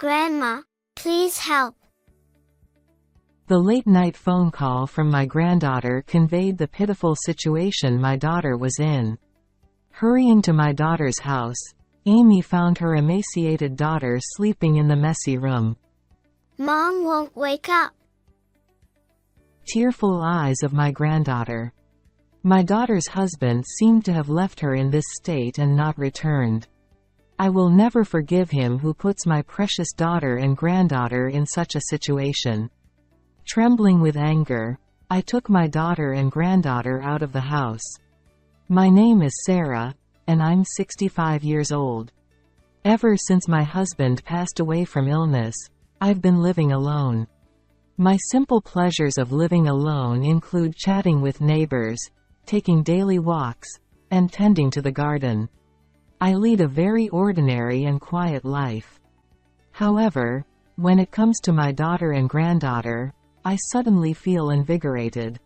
Grandma, please help. The late-night phone call from my granddaughter conveyed the pitiful situation my daughter was in. Hurrying to my daughter's house, Amy found her emaciated daughter sleeping in the messy room. Mom won't wake up. Tearful eyes of my granddaughter. My daughter's husband seemed to have left her in this state and not returned. I will never forgive him who puts my precious daughter and granddaughter in such a situation. Trembling with anger, I took my daughter and granddaughter out of the house. My name is Sarah, and I'm 65 years old. Ever since my husband passed away from illness, I've been living alone. My simple pleasures of living alone include chatting with neighbors, taking daily walks, and tending to the garden. I lead a very ordinary and quiet life. However, when it comes to my daughter and granddaughter, I suddenly feel invigorated.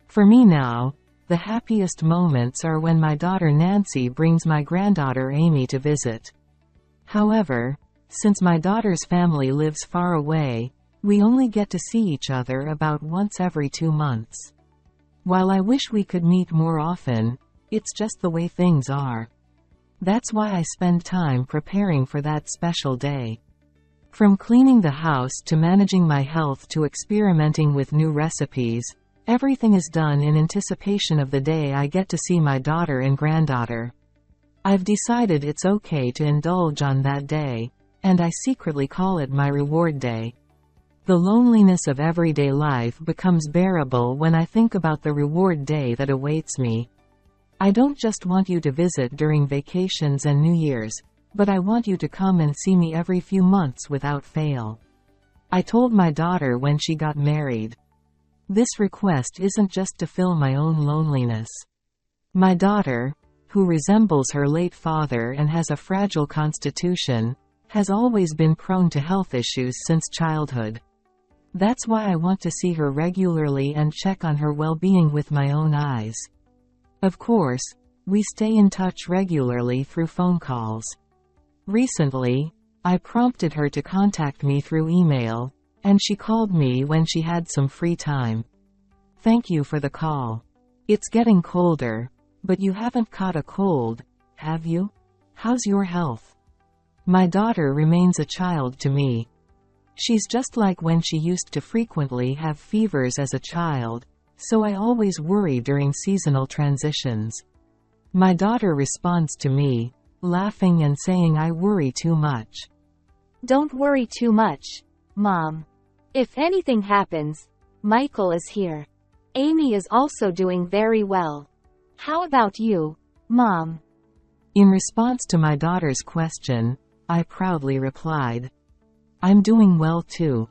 For me now, the happiest moments are when my daughter Nancy brings my granddaughter Amy to visit. However, since my daughter's family lives far away, we only get to see each other about once every 2 months. While I wish we could meet more often, it's just the way things are. That's why I spend time preparing for that special day. From cleaning the house to managing my health to experimenting with new recipes, everything is done in anticipation of the day I get to see my daughter and granddaughter. I've decided it's okay to indulge on that day, and I secretly call it my reward day. The loneliness of everyday life becomes bearable when I think about the reward day that awaits me. I don't just want you to visit during vacations and New Year's, but I want you to come and see me every few months without fail. I told my daughter when she got married. This request isn't just to fill my own loneliness. My daughter, who resembles her late father and has a fragile constitution, has always been prone to health issues since childhood. That's why I want to see her regularly and check on her well-being with my own eyes. Of course, we stay in touch regularly through phone calls. Recently, I prompted her to contact me through email, and she called me when she had some free time. Thank you for the call. It's getting colder, but you haven't caught a cold, have you? How's your health? My daughter remains a child to me. She's just like when she used to frequently have fevers as a child, so I always worry during seasonal transitions. My daughter responds to me, laughing and saying I worry too much. Don't worry too much, Mom. If anything happens, Michael is here. Amy is also doing very well. How about you, Mom? In response to my daughter's question, I proudly replied, I'm doing well too.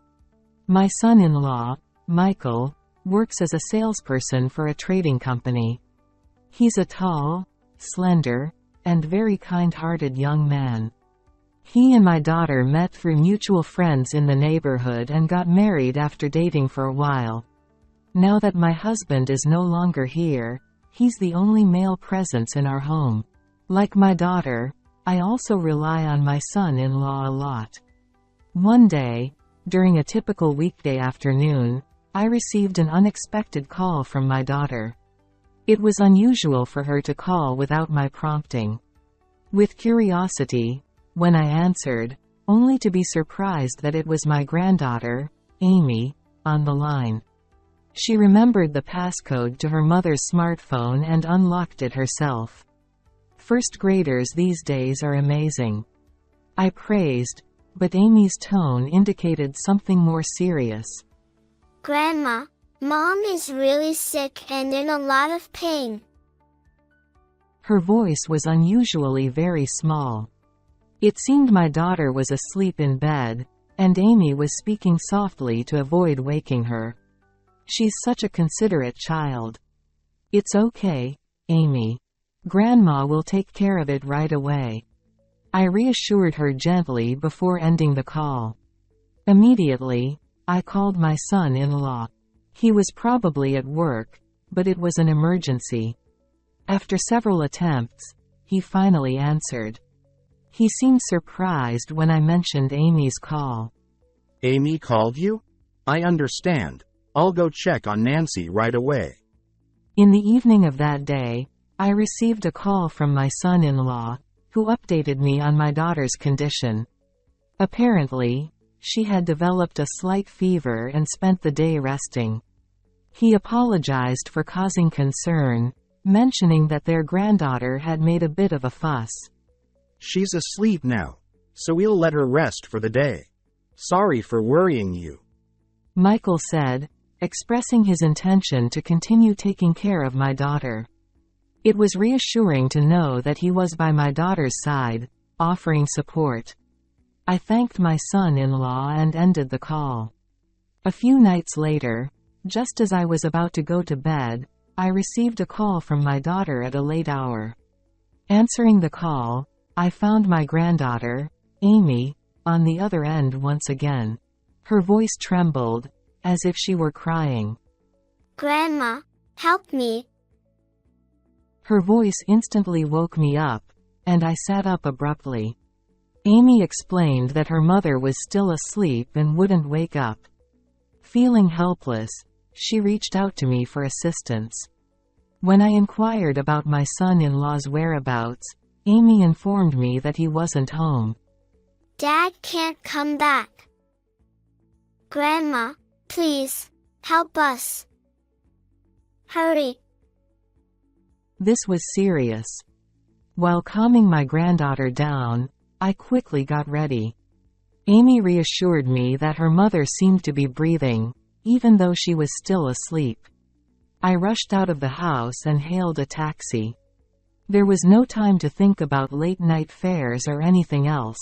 My son-in-law, Michael, works as a salesperson for a trading company. He's a tall, slender, and very kind-hearted young man. He and my daughter met through mutual friends in the neighborhood and got married after dating for a while. Now that my husband is no longer here, he's the only male presence in our home. Like my daughter, I also rely on my son-in-law a lot. One day, during a typical weekday afternoon, I received an unexpected call from my daughter. It was unusual for her to call without my prompting. With curiosity, when I answered, only to be surprised that it was my granddaughter, Amy, on the line. She remembered the passcode to her mother's smartphone and unlocked it herself. First graders these days are amazing. I praised, but Amy's tone indicated something more serious. Grandma, Mom is really sick and in a lot of pain. Her voice was unusually very small. It seemed my daughter was asleep in bed, and Amy was speaking softly to avoid waking her. She's such a considerate child. It's okay, Amy. Grandma will take care of it right away. I reassured her gently before ending the call. Immediately, I called my son-in-law. He was probably at work, but it was an emergency. After several attempts, he finally answered. He seemed surprised when I mentioned Amy's call. Amy called you? I understand. I'll go check on Nancy right away. In the evening of that day, I received a call from my son-in-law, who updated me on my daughter's condition. Apparently, she had developed a slight fever and spent the day resting. He apologized for causing concern, mentioning that their granddaughter had made a bit of a fuss. She's asleep now, so we'll let her rest for the day. Sorry for worrying you. Michael said, expressing his intention to continue taking care of my daughter. It was reassuring to know that he was by my daughter's side, offering support. I thanked my son-in-law and ended the call. A few nights later, just as I was about to go to bed, I received a call from my daughter at a late hour. Answering the call, I found my granddaughter, Amy, on the other end once again. Her voice trembled, as if she were crying. Grandma, help me. Her voice instantly woke me up, and I sat up abruptly. Amy explained that her mother was still asleep and wouldn't wake up. Feeling helpless, she reached out to me for assistance. When I inquired about my son-in-law's whereabouts, Amy informed me that he wasn't home. Dad can't come back. Grandma, please, help us. Hurry. This was serious. While calming my granddaughter down, I quickly got ready. Amy reassured me that her mother seemed to be breathing, even though she was still asleep. I rushed out of the house and hailed a taxi. There was no time to think about late-night fares or anything else.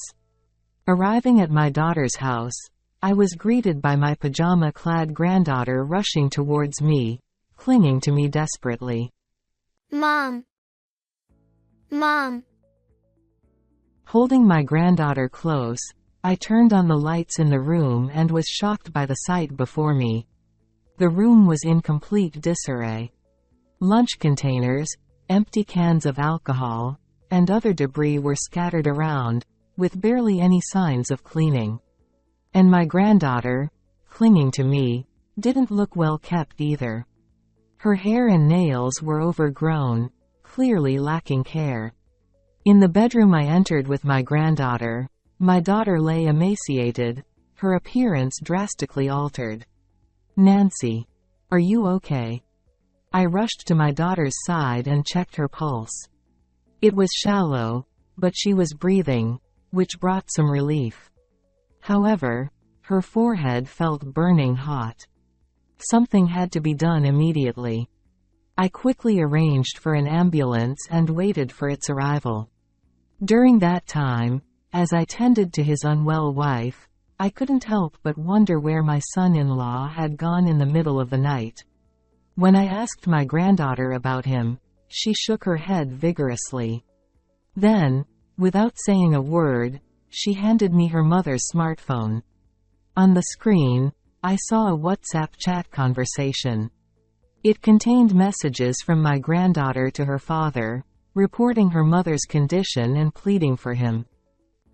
Arriving at my daughter's house, I was greeted by my pajama-clad granddaughter rushing towards me, clinging to me desperately. Mom. Mom. Holding my granddaughter close, I turned on the lights in the room and was shocked by the sight before me. The room was in complete disarray. Lunch containers, empty cans of alcohol, and other debris were scattered around, with barely any signs of cleaning. And my granddaughter, clinging to me, didn't look well kept either. Her hair and nails were overgrown, clearly lacking care. In the bedroom I entered with my granddaughter, my daughter lay emaciated, her appearance drastically altered. Nancy, are you okay? I rushed to my daughter's side and checked her pulse. It was shallow, but she was breathing, which brought some relief. However, her forehead felt burning hot. Something had to be done immediately. I quickly arranged for an ambulance and waited for its arrival. During that time, as I tended to his unwell wife, I couldn't help but wonder where my son-in-law had gone in the middle of the night. When I asked my granddaughter about him, she shook her head vigorously. Then, without saying a word, she handed me her mother's smartphone. On the screen, I saw a WhatsApp chat conversation. It contained messages from my granddaughter to her father, reporting her mother's condition and pleading for him.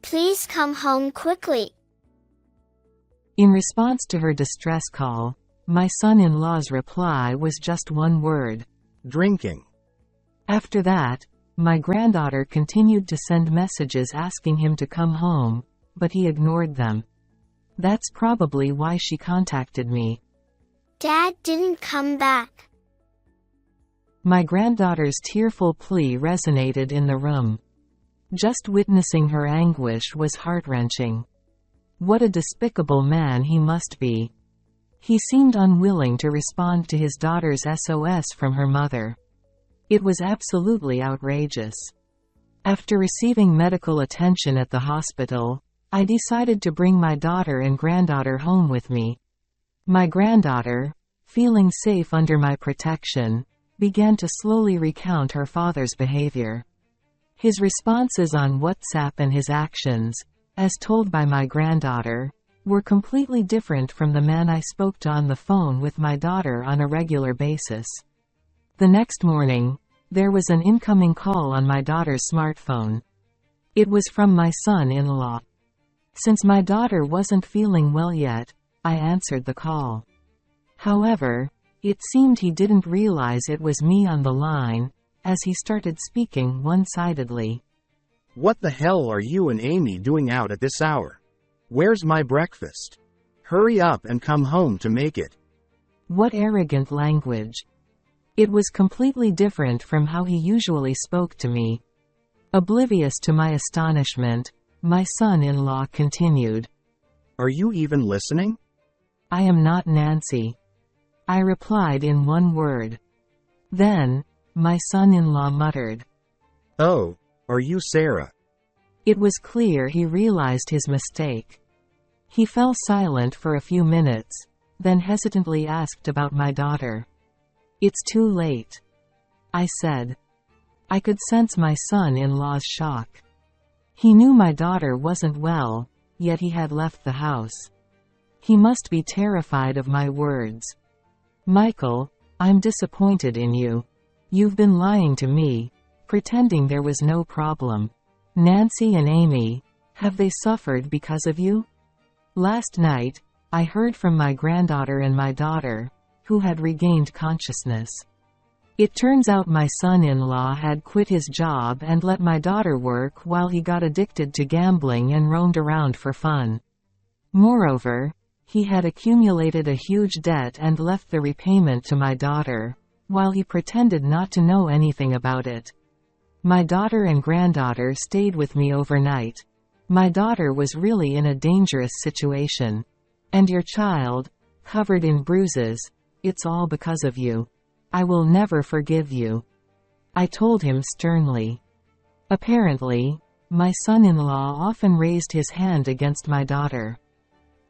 Please come home quickly. In response to her distress call, my son-in-law's reply was just one word: Drinking. After that, my granddaughter continued to send messages asking him to come home, but he ignored them. That's probably why she contacted me. Dad didn't come back. My granddaughter's tearful plea resonated in the room. Just witnessing her anguish was heart-wrenching. What a despicable man he must be. He seemed unwilling to respond to his daughter's SOS from her mother. It was absolutely outrageous. After receiving medical attention at the hospital, I decided to bring my daughter and granddaughter home with me. My granddaughter, feeling safe under my protection, began to slowly recount her father's behavior. His responses on WhatsApp and his actions, as told by my granddaughter, were completely different from the man I spoke to on the phone with my daughter on a regular basis. The next morning, there was an incoming call on my daughter's smartphone. It was from my son-in-law. Since my daughter wasn't feeling well yet, I answered the call. However, it seemed he didn't realize it was me on the line, as he started speaking one-sidedly. What the hell are you and Amy doing out at this hour? Where's my breakfast? Hurry up and come home to make it. What arrogant language. It was completely different from how he usually spoke to me. Oblivious to my astonishment, my son-in-law continued. Are you even listening? I am not Nancy. I replied in one word. Then, my son-in-law muttered. Oh, are you Sarah? It was clear he realized his mistake. He fell silent for a few minutes, then hesitantly asked about my daughter. It's too late, I said. I could sense my son-in-law's shock. He knew my daughter wasn't well, yet he had left the house. He must be terrified of my words. Michael, I'm disappointed in you. You've been lying to me, pretending there was no problem. Nancy and Amy, have they suffered because of you? Last night, I heard from my granddaughter and my daughter, who had regained consciousness. It turns out my son-in-law had quit his job and let my daughter work while he got addicted to gambling and roamed around for fun. Moreover, he had accumulated a huge debt and left the repayment to my daughter, while he pretended not to know anything about it. My daughter and granddaughter stayed with me overnight. My daughter was really in a dangerous situation. And your child, covered in bruises, it's all because of you. I will never forgive you, I told him sternly. Apparently, my son-in-law often raised his hand against my daughter.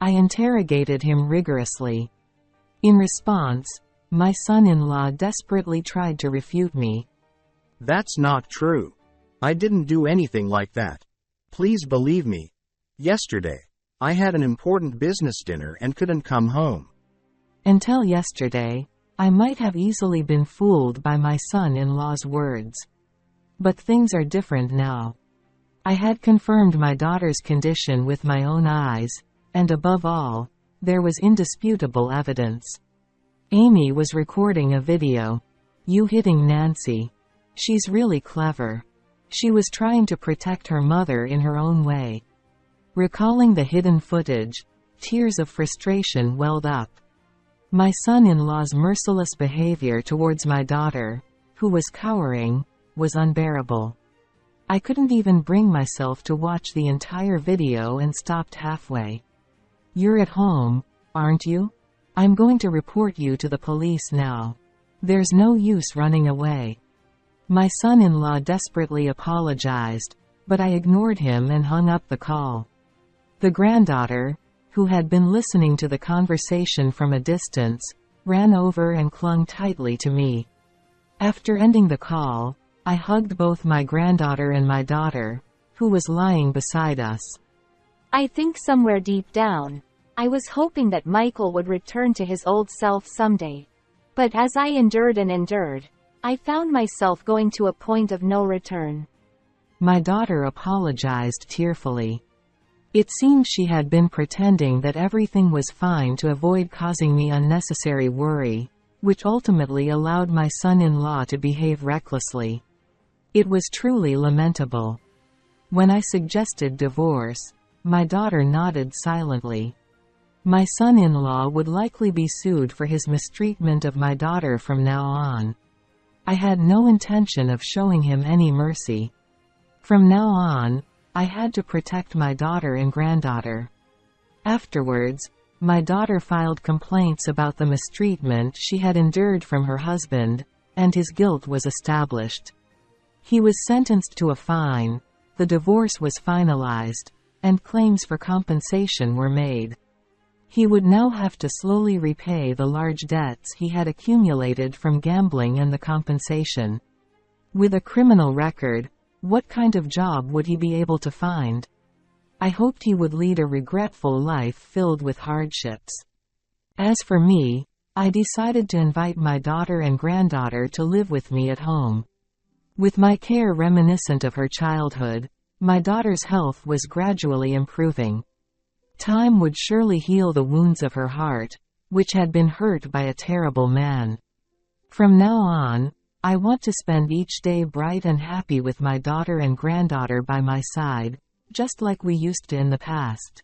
I interrogated him rigorously. In response, my son-in-law desperately tried to refute me. That's not true. I didn't do anything like that. Please believe me. Yesterday, I had an important business dinner and couldn't come home. Until yesterday, I might have easily been fooled by my son-in-law's words. But things are different now. I had confirmed my daughter's condition with my own eyes, and above all, there was indisputable evidence. Amy was recording a video. You hitting Nancy. She's really clever. She was trying to protect her mother in her own way. Recalling the hidden footage, tears of frustration welled up. My son-in-law's merciless behavior towards my daughter, who was cowering, was unbearable. I couldn't even bring myself to watch the entire video and stopped halfway. You're at home, aren't you? I'm going to report you to the police now. There's no use running away. My son-in-law desperately apologized, but I ignored him and hung up the call. The granddaughter, who had been listening to the conversation from a distance, ran over and clung tightly to me. After ending the call, I hugged both my granddaughter and my daughter, who was lying beside us. I think somewhere deep down, I was hoping that Michael would return to his old self someday. But as I endured and endured, I found myself going to a point of no return. My daughter apologized tearfully. It seemed she had been pretending that everything was fine to avoid causing me unnecessary worry, which ultimately allowed my son-in-law to behave recklessly. It was truly lamentable. When I suggested divorce, my daughter nodded silently. My son-in-law would likely be sued for his mistreatment of my daughter from now on. I had no intention of showing him any mercy. From now on, I had to protect my daughter and granddaughter. Afterwards, my daughter filed complaints about the mistreatment she had endured from her husband, and his guilt was established. He was sentenced to a fine, the divorce was finalized, and claims for compensation were made. He would now have to slowly repay the large debts he had accumulated from gambling and the compensation. With a criminal record, what kind of job would he be able to find? I hoped he would lead a regretful life filled with hardships. As for me, I decided to invite my daughter and granddaughter to live with me at home. With my care reminiscent of her childhood, My daughter's health was gradually improving. Time would surely heal the wounds of her heart, which had been hurt by a terrible man. From now on, I want to spend each day bright and happy with my daughter and granddaughter by my side, just like we used to in the past.